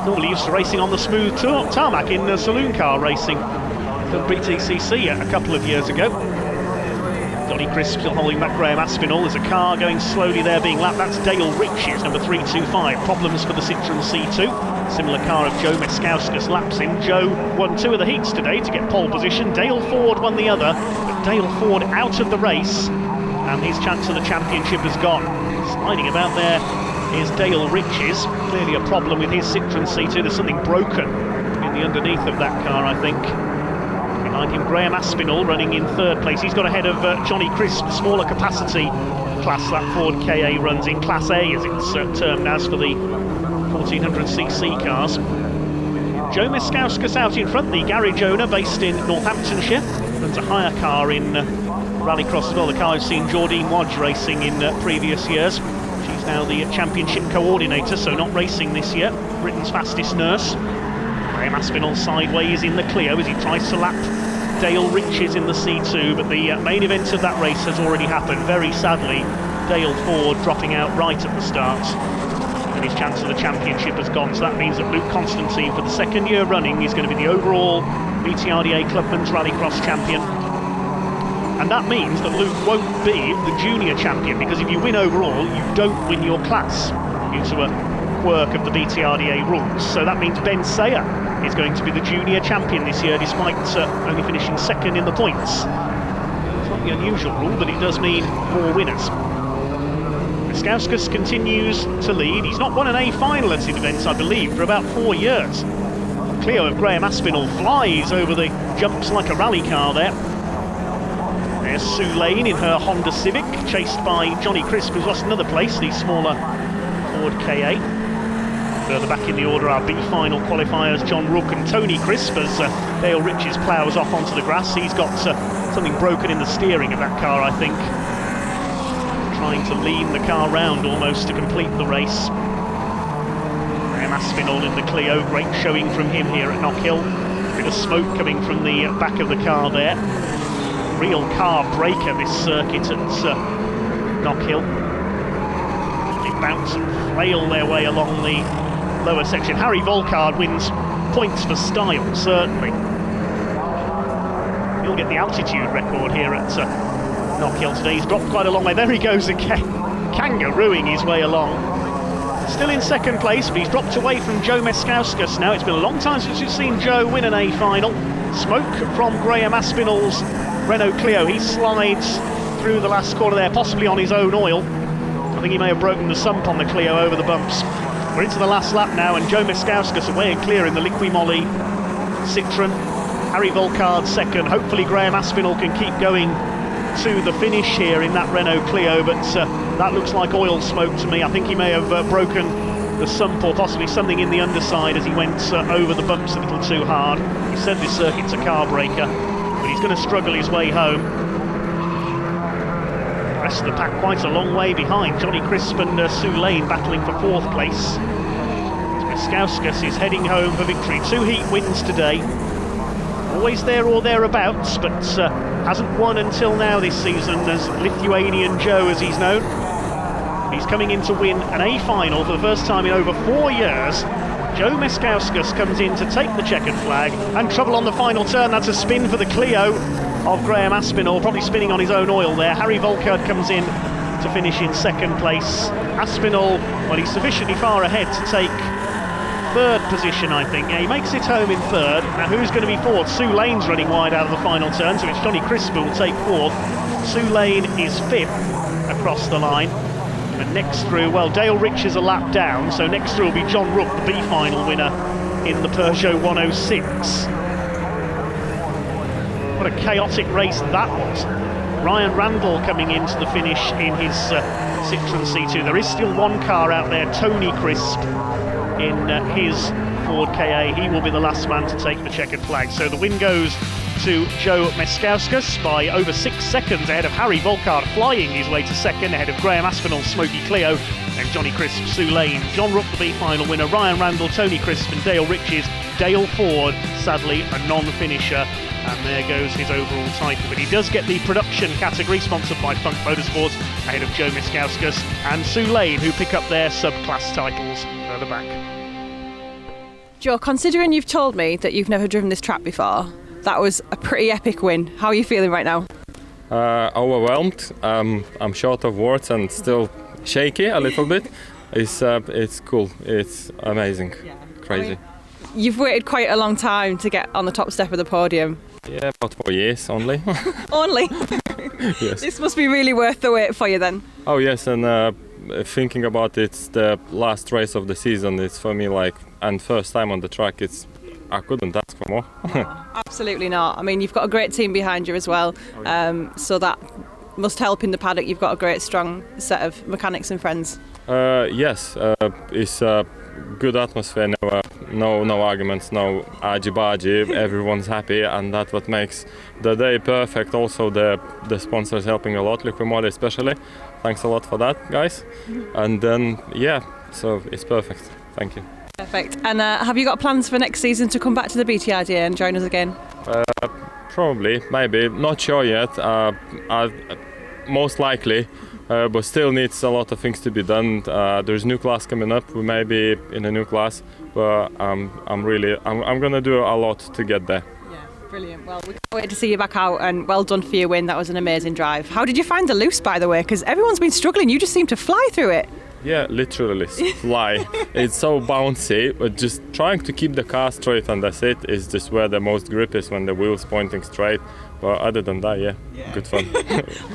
Normally used to racing on the smooth tarmac in saloon car racing. Done BTCC a couple of years ago. Johnny Crisp still holding back Graham Aspinall. There's a car going slowly there being lapped. That's Dale Riches, number 325. Problems for the Citroen C2. Similar car of Joe Miskauskas laps him. Joe won 2 of the heats today to get pole position. Dale Ford won the other, but Dale Ford out of the race, and his chance of the championship has gone. Sliding about there is Dale Riches. Clearly a problem with his Citroen C2. There's something broken in the underneath of that car, I think. Behind him, Graham Aspinall running in third place. He's got ahead of Johnny Crisp, the smaller capacity class that Ford KA runs in. Class A, as it's termed as for the 1400cc cars. Joe Miskauskas out in front, the garage owner based in Northamptonshire. Runs a hire car in Rallycross as well. The car I've seen Jordine Wadge racing in previous years. She's now the championship coordinator, so not racing this year. Britain's fastest nurse. Graham Aspinall sideways in the Clio as he tries to lap Dale Riches in the C2, but the main event of that race has already happened. Very sadly, Dale Ford dropping out right at the start, and his chance of the championship has gone. So that means that Luke Constantine, for the second year running, is going to be the overall BTRDA Clubman's Rallycross champion. And that means that Luke won't be the junior champion, because if you win overall, you don't win your class due to a quirk of the BTRDA rules. So that means Ben Sayer is going to be the junior champion this year, despite only finishing second in the points. It's not the unusual rule, but it does mean more winners. Miskauskas continues to lead. He's not won an A final at events, I believe, for about 4 years. Clio of Graham Aspinall flies over the jumps like a rally car there. There's Sue Lane in her Honda Civic, chased by Johnny Crisp, who's lost another place, the smaller Ford KA. Further back in the order are B-final qualifiers John Rook and Tony Crisp as Dale Riches ploughs off onto the grass. He's got something broken in the steering of that car, I think. Trying to lean the car round almost to complete the race. Graham Aspinall in the Clio, great showing from him here at Knockhill. Bit of smoke coming from the back of the car there. Real car breaker, this circuit at Knockhill. They bounce and flail their way along the lower section. Harry Volkard wins points for style, certainly. He'll get the altitude record here at Knockhill today. He's dropped quite a long way. There he goes again, kangarooing his way along. Still in second place, but he's dropped away from Joe Meskauskas now. It's been a long time since we've seen Joe win an A final. Smoke from Graham Aspinall's Renault Clio. He slides through the last corner there, possibly on his own oil. I think he may have broken the sump on the Clio over the bumps. We're into the last lap now, and Joe Meskauskas away and clear in the Liqui Moly Citroen. Harry Volkard second. Hopefully Graham Aspinall can keep going to the finish here in that Renault Clio, but that looks like oil smoke to me. I think he may have broken the sump or possibly something in the underside as he went over the bumps a little too hard. He said this circuit's a car breaker, but he's going to struggle his way home. The rest of the pack quite a long way behind. Johnny Crisp and Sue Lane battling for fourth place. Meskauskas is heading home for victory. 2 heat wins today. Always there or thereabouts, but hasn't won until now this season as Lithuanian Joe, as he's known. He's coming in to win an A final for the first time in over 4 years. Joe Meskauskas comes in to take the checkered flag, and trouble on the final turn. That's a spin for the Clio of Graham Aspinall, probably spinning on his own oil there. Harry Volkard comes in to finish in second place. Aspinall, well, he's sufficiently far ahead to take third position, I think. Yeah, he makes it home in third. Now who's going to be fourth? Sue Lane's running wide out of the final turn, so it's Johnny Crisp who will take fourth. Sue Lane is fifth across the line. And next through, well, Dale Rich is a lap down, so next through will be John Rook, the B final winner in the Peugeot 106. What a chaotic race that was. Ryan Randall coming into the finish in his Citroen C2. There is still one car out there, Tony Crisp, in his Ford KA. He will be the last man to take the checkered flag. So the win goes to Joe Meskauskas by over 6 seconds ahead of Harry Volkard, flying his way to second ahead of Graham Aspinall's Smoky Clio and Johnny Crisp, Sue Lane. John Rook, the B final winner, Ryan Randall, Tony Crisp and Dale Riches. Dale Ford, sadly a non-finisher, and there goes his overall title. But he does get the production category, sponsored by Funk Motorsport, ahead of Joe Meskauskas and Sue Lane, who pick up their sub-class titles further back. Joe, considering you've told me that you've never driven this track before, that was a pretty epic win. How are you feeling right now? Overwhelmed. I'm short of words and still shaky a little bit. It's cool. It's amazing. Yeah. Crazy. I mean, you've waited quite a long time to get on the top step of the podium. Yeah, about 4 years only. Only? Yes. This must be really worth the wait for you then. Oh yes, and thinking about it's the last race of the season. It's for me like, and first time on the track. I couldn't ask for more. Absolutely not. I mean, you've got a great team behind you as well, so that must help in the paddock. You've got a great, strong set of mechanics and friends. Yes, it's a good atmosphere. No arguments, no argy-bargy. Everyone's happy, and that's what makes the day perfect. Also, the sponsors helping a lot, Liqui Moly especially. Thanks a lot for that, guys. And then, yeah, so it's perfect. Thank you. Perfect. And have you got plans for next season to come back to the BTRDA and join us again? Probably, maybe. Not sure yet. Most likely, but still needs a lot of things to be done. There's new class coming up. We may be in a new class, but I'm going to do a lot to get there. Yeah, brilliant. Well, we can't wait to see you back out, and well done for your win. That was an amazing drive. How did you find the loose, by the way? Because everyone's been struggling. You just seem to fly through it. Yeah, literally fly. It's so bouncy, but just trying to keep the car straight, and that's it. Is just where the most grip is, when the wheel's pointing straight. But other than that, yeah. Good fun.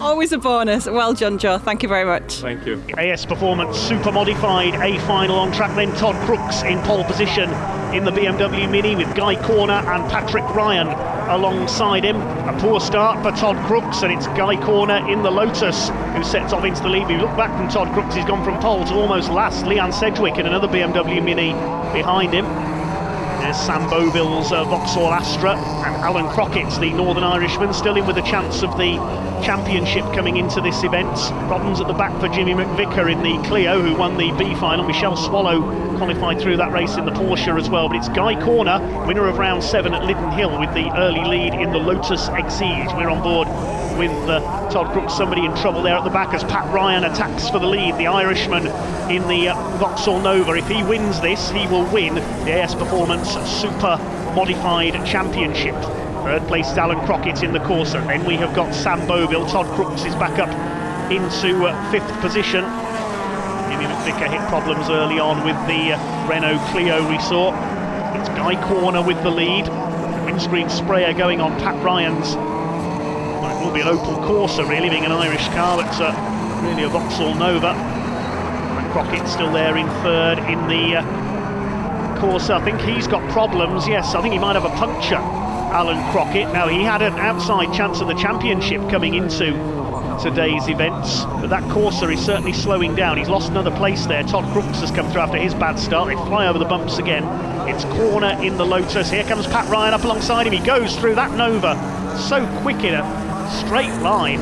Always a bonus. Well done, Joe. Thank you very much. Thank you. AS Performance Super Modified A final on track, then Todd Crooks in pole position in the BMW Mini with Guy Corner and Patrick Ryan alongside him. A poor start for Todd Crooks, and it's Guy Corner in the Lotus who sets off into the lead. We look back from Todd Crooks, he's gone from pole to almost last. Leon Sedgwick in another BMW Mini behind him. There's Sam Boville's Vauxhall Astra, and Alan Crockett, the Northern Irishman, still in with a chance of the championship coming into this event. Problems at the back for Jimmy McVicker in the Clio, who won the B final. Michelle Swallow qualified through that race in the Porsche as well. But it's Guy Corner, winner of round 7 at Liddon Hill, with the early lead in the Lotus Exige. We're on board with Todd Crooks, somebody in trouble there at the back as Pat Ryan attacks for the lead. The Irishman in the Vauxhall Nova. If he wins this, he will win the AS Performance Super Modified Championship. Third place is Alan Crockett in the Corsa. Then we have got Sam Boville. Todd Crooks is back up into 5th position. Jimmy McVicker hit problems early on with the Renault Clio we saw. It's Guy Corner with the lead. Windscreen sprayer going on Pat Ryan's. Well, it will be an Opel Corsa really, being an Irish car, but really a Vauxhall Nova. And Crockett still there in 3rd in the Corsa. I think he's got problems. Yes, I think he might have a puncture, Alan Crockett. Now, he had an outside chance of the championship coming into today's events, but that Corsa is certainly slowing down. He's lost another place there. Todd Crooks has come through after his bad start. They fly over the bumps again. It's Corner in the Lotus. Here comes Pat Ryan up alongside him. He goes through that Nova so quick in a straight line,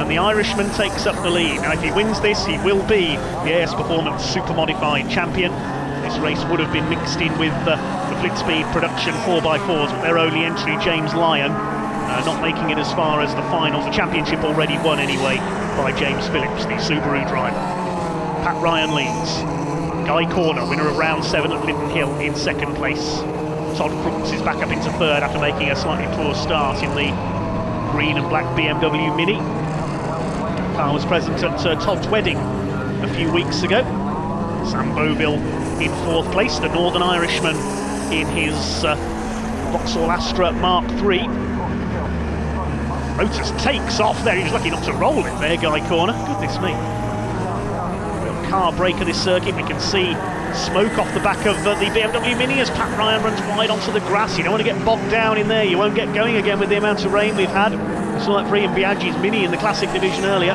and the Irishman takes up the lead. Now, if he wins this, he will be the AS Performance Super Modified champion. This race would have been mixed in with the Flitspeed Production 4x4s, but their only entry, James Lyon, not making it as far as the finals. The championship already won anyway by James Phillips, the Subaru driver. Pat Ryan leads. Guy Corner, winner of round 7 at Linton Hill, in 2nd place. Todd Crooks is back up into 3rd after making a slightly poor start in the green and black BMW Mini. The car was present at Todd's wedding a few weeks ago. Sam Boville in 4th place, the Northern Irishman in his Vauxhall Astra Mark III. Lotus takes off there. He was lucky not to roll it there, Guy Corner. Goodness me. Real car breaker this circuit. We can see smoke off the back of the BMW Mini as Pat Ryan runs wide onto the grass. You don't want to get bogged down in there. You won't get going again with the amount of rain we've had. We saw that for Ian Biaggi's Mini in the Classic Division earlier.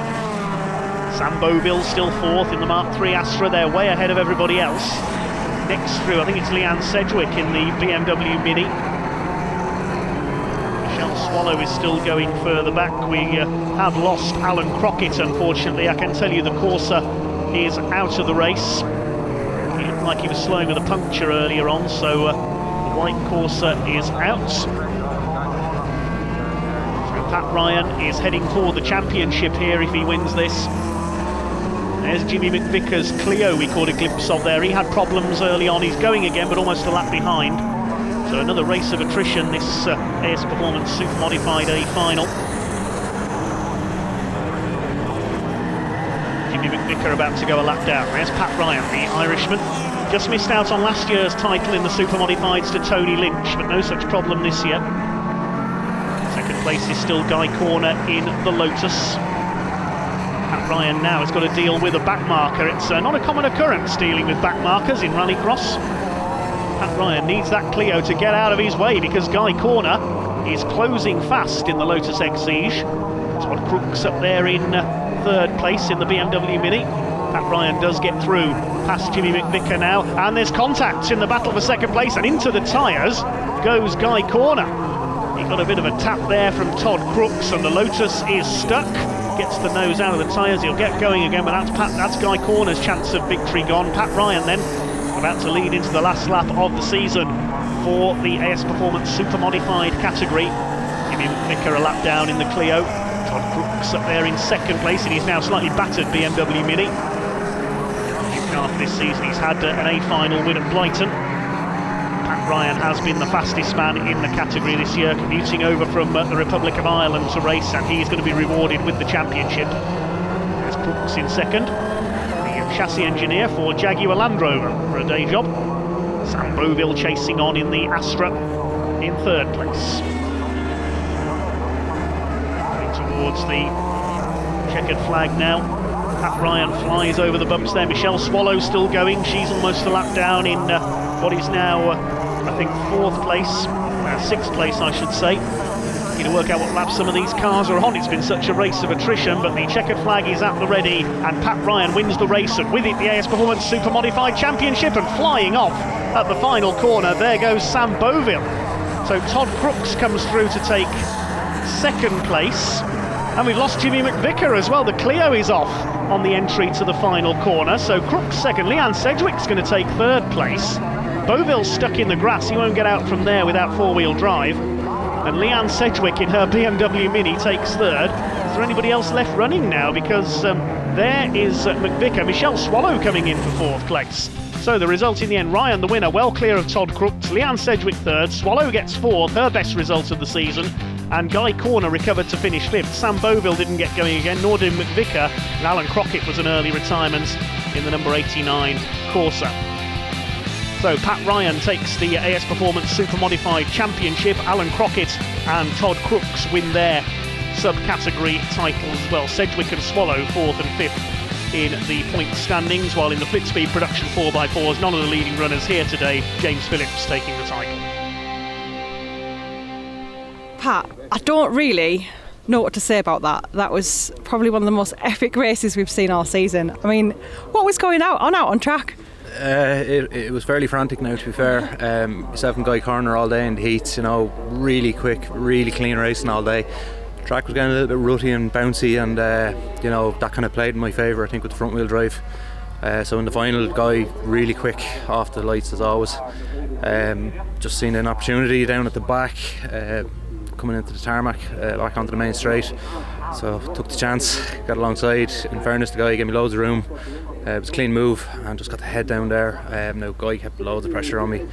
Sam Boville still 4th in the Mark III Astra. They're way ahead of everybody else. Next through, I think it's Leanne Sedgwick in the BMW Mini. Michelle Swallow is still going further back. We have lost Alan Crockett, unfortunately. I can tell you the Corsa is out of the race. He looked like he was slowing with a puncture earlier on, so the white Corsa is out. So Pat Ryan is heading for the championship here if he wins this. There's Jimmy McVicker's Clio we caught a glimpse of there. He had problems early on. He's going again, but almost a lap behind. So another race of attrition, this AS Performance Super Modified A final. Jimmy McVicker about to go a lap down. There's Pat Ryan, the Irishman. Just missed out on last year's title in the Super Modifieds to Tony Lynch, but no such problem this year. 2nd place is still Guy Corner in the Lotus. Pat Ryan now has got to deal with a back marker. It's not a common occurrence dealing with back markers in Rallycross. Pat Ryan needs that Clio to get out of his way because Guy Corner is closing fast in the Lotus Exige. Todd Crooks up there in 3rd place in the BMW Mini. Pat Ryan does get through past Jimmy McVicker now, and there's contact in the battle for 2nd place, and into the tyres goes Guy Corner. He got a bit of a tap there from Todd Crooks, and the Lotus is stuck. Gets the nose out of the tyres, he'll get going again, but that's Guy Corner's chance of victory gone. Pat Ryan then about to lead into the last lap of the season for the AS Performance Super Modified category. Jimmy McVicker a lap down in the Clio. Todd Crooks up there in 2nd place, and he's now slightly battered BMW Mini. New car for this season, he's had an A final win at Blyton. Pat Ryan has been the fastest man in the category this year, commuting over from the Republic of Ireland to race, and he's going to be rewarded with the championship. There's Crooks in 2nd, the chassis engineer for Jaguar Land Rover for a day job. Sam Boville chasing on in the Astra in 3rd place. Going towards the checkered flag now. Pat Ryan flies over the bumps there. Michelle Swallow still going. She's almost a lap down in what is now, I think, 4th place, 6th place I should say. Need to work out what lap some of these cars are on. It's been such a race of attrition, but the checkered flag is at the ready, and Pat Ryan wins the race, and with it the AS Performance Super Modified Championship, and flying off at the final corner, there goes Sam Boville. So Todd Crooks comes through to take 2nd place, and we've lost Jimmy McVicker as well. The Clio is off on the entry to the final corner, so Crooks 2nd, Leanne Sedgwick's going to take 3rd place. Boville's stuck in the grass, he won't get out from there without 4-wheel drive. And Leanne Sedgwick in her BMW Mini takes 3rd. Is there anybody else left running now? Because there is McVicker. Michelle Swallow coming in for 4th place. So the result in the end, Ryan the winner, well clear of Todd Crooks, Leanne Sedgwick third, Swallow gets fourth, her best result of the season, and Guy Corner recovered to finish fifth. Sam Boville didn't get going again, nor did McVicker, and Alan Crockett was an early retirement in the number 89 Corsa. So Pat Ryan takes the AS Performance Super Modified Championship. Alan Crockett and Todd Crooks win their subcategory titles as well. Sedgwick and Swallow 4th and 5th in the point standings, while in the Flitspeed Production 4x4s, none of the leading runners here today. James Phillips taking the title. Pat, I don't really know what to say about that. That was probably one of the most epic races we've seen all season. I mean, what was going on track? It was fairly frantic now, to be fair. Myself and Guy Corner all day in the heats, really quick, really clean racing all day. The track was getting a little bit rutty and bouncy, and that kind of played in my favour, I think, with the front wheel drive. So in the final, Guy really quick off the lights as always. Just seen an opportunity down at the back, coming into the tarmac, back onto the main straight. So took the chance, got alongside. In fairness, the guy gave me loads of room. It was a clean move and just got the head down there. Now Guy kept loads of pressure on me.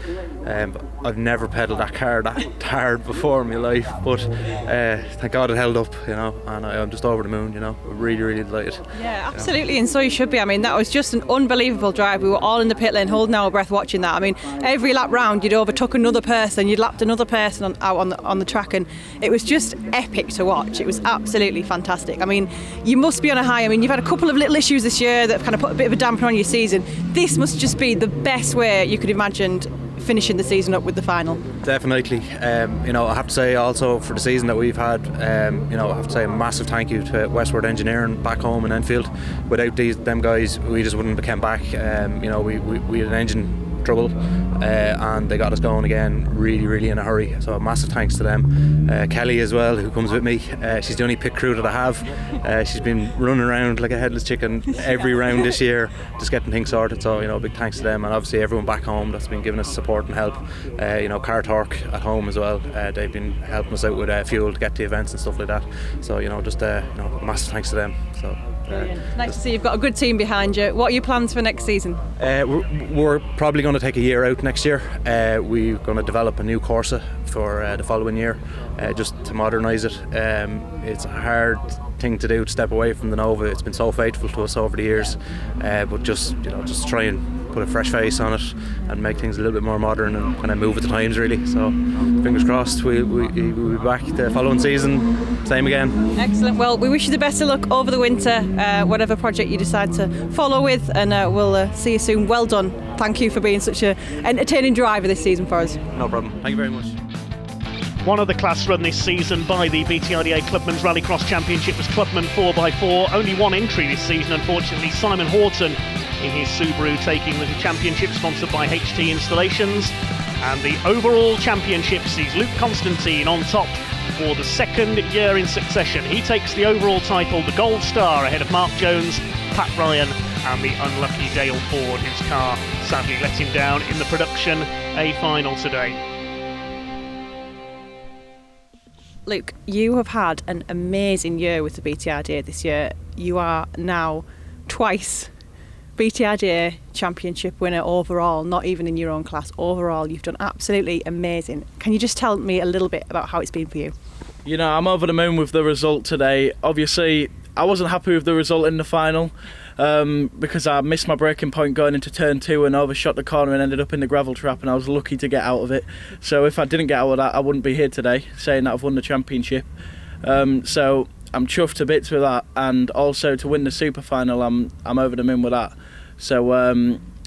I've never pedalled that car that hard before in my life, but thank God it held up, and I'm just over the moon, really, really delighted. Yeah, absolutely, and so you should be. I mean, that was just an unbelievable drive. We were all in the pit lane holding our breath watching that. I mean, every lap round you'd overtook another person, you'd lapped another person out on the track, and it was just epic to watch. It was absolutely fantastic. I mean, you must be on a high. I mean, you've had a couple of little issues this year that have kind of put a bit of a damper on your season. This must just be the best way you could have imagined finishing the season up with the final. Definitely. I have to say also for the season that we've had, I have to say a massive thank you to Westward Engineering back home in Enfield. Without them guys, we just wouldn't have come back. We had an engine trouble and they got us going again really, really in a hurry, so massive thanks to them. Kelly as well, who comes with me, she's the only pit crew that I have. She's been running around like a headless chicken every round this year just getting things sorted, so big thanks to them, and obviously everyone back home that's been giving us support and help. Car Torque at home as well, they've been helping us out with fuel to get to events and stuff like that, so massive thanks to them. So nice to see you've got a good team behind you. What are your plans for next season? We're probably going to take a year out next year. We're going to develop a new Corsa for the following year, just to modernise it. It's a hard thing to do to step away from the Nova. It's been so faithful to us over the years, but just try and put a fresh face on it and make things a little bit more modern and kind of move with the times, really. So fingers crossed we'll be back the following season, same again. Excellent. Well, we wish you the best of luck over the winter, whatever project you decide to follow with, and we'll see you soon. Well done. Thank you for being such an entertaining driver this season for us. No problem. Thank you very much. One other class run this season by the BTRDA Clubman's Rallycross Championship was Clubman 4x4. Only one entry this season, unfortunately. Simon Horton in his Subaru taking the championship, sponsored by HT Installations. And the overall championship sees Luke Constantine on top for the second year in succession. He takes the overall title, the Gold Star, ahead of Mark Jones, Pat Ryan and the unlucky Dale Ford, whose car sadly let him down in the Production A final today. Luke, you have had an amazing year with the BTRDA this year. You are now twice BTRDA Championship winner overall, not even in your own class. Overall, you've done absolutely amazing. Can you just tell me a little bit about how it's been for you? I'm over the moon with the result today. Obviously, I wasn't happy with the result in the final because I missed my braking point going into turn 2 and overshot the corner and ended up in the gravel trap, and I was lucky to get out of it. So if I didn't get out of that, I wouldn't be here today saying that I've won the championship. So I'm chuffed to bits with that, and also to win the super final, I'm over the moon with that. So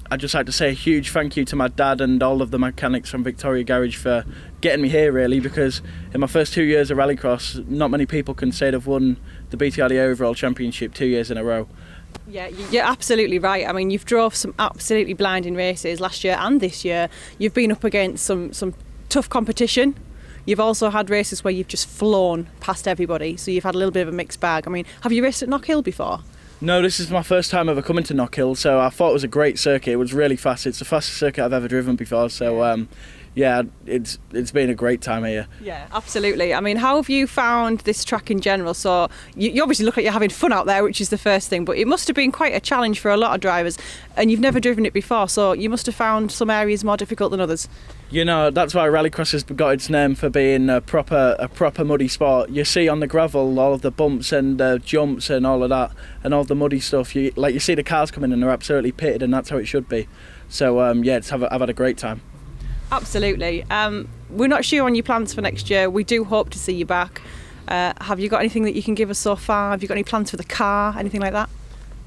I'd just like to say a huge thank you to my dad and all of the mechanics from Victoria Garage for getting me here, really, because in my first 2 years of Rallycross, not many people can say they've won the BTRDA overall championship 2 years in a row. Yeah, you're absolutely right. I mean, you've drove some absolutely blinding races last year and this year. You've been up against some tough competition. You've also had races where you've just flown past everybody, so you've had a little bit of a mixed bag. I mean, have you raced at Knockhill before? No, this is my first time ever coming to Knockhill, so I thought it was a great circuit. It was really fast. It's the fastest circuit I've ever driven before, so yeah, it's been a great time here. Yeah, absolutely. I mean, how have you found this track in general? So you obviously look like you're having fun out there, which is the first thing, but it must have been quite a challenge for a lot of drivers, and you've never driven it before, so you must have found some areas more difficult than others. You know, that's why Rallycross has got its name for being a proper muddy sport. You see on the gravel all of the bumps and jumps and all of that, and all the muddy stuff. You see the cars coming and they're absolutely pitted, and that's how it should be. So yeah, I've had a great time. Absolutely. We're not sure on your plans for next year. We do hope to see you back. Have you got anything that you can give us so far? Have you got any plans for the car, anything like that?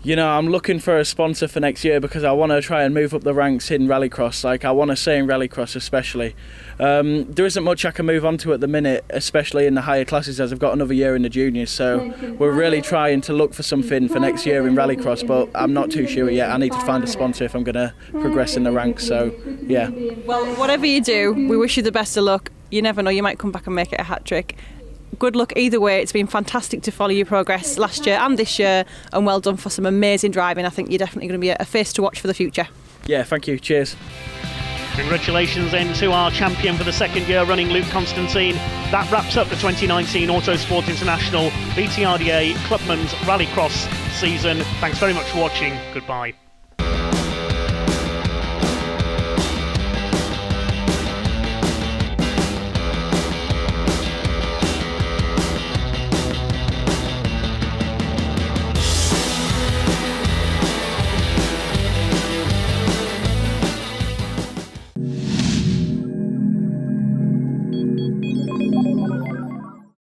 You know, I'm looking for a sponsor for next year because I want to try and move up the ranks in Rallycross. Like, I want to stay in Rallycross especially. There isn't much I can move on to at the minute, especially in the higher classes, as I've got another year in the juniors. So we're really trying to look for something for next year in Rallycross, but I'm not too sure yet. I need to find a sponsor if I'm going to progress in the ranks. So yeah. Well, whatever you do, we wish you the best of luck. You never know, you might come back and make it a hat trick. Good luck either way. It's been fantastic to follow your progress last year and this year, and well done for some amazing driving. I think you're definitely going to be a face to watch for the future. Yeah, thank you. Cheers. Congratulations then to our champion for the second year running, Luke Constantine. That wraps up the 2019 Autosport International BTRDA Clubman's Rallycross season. Thanks very much for watching. Goodbye.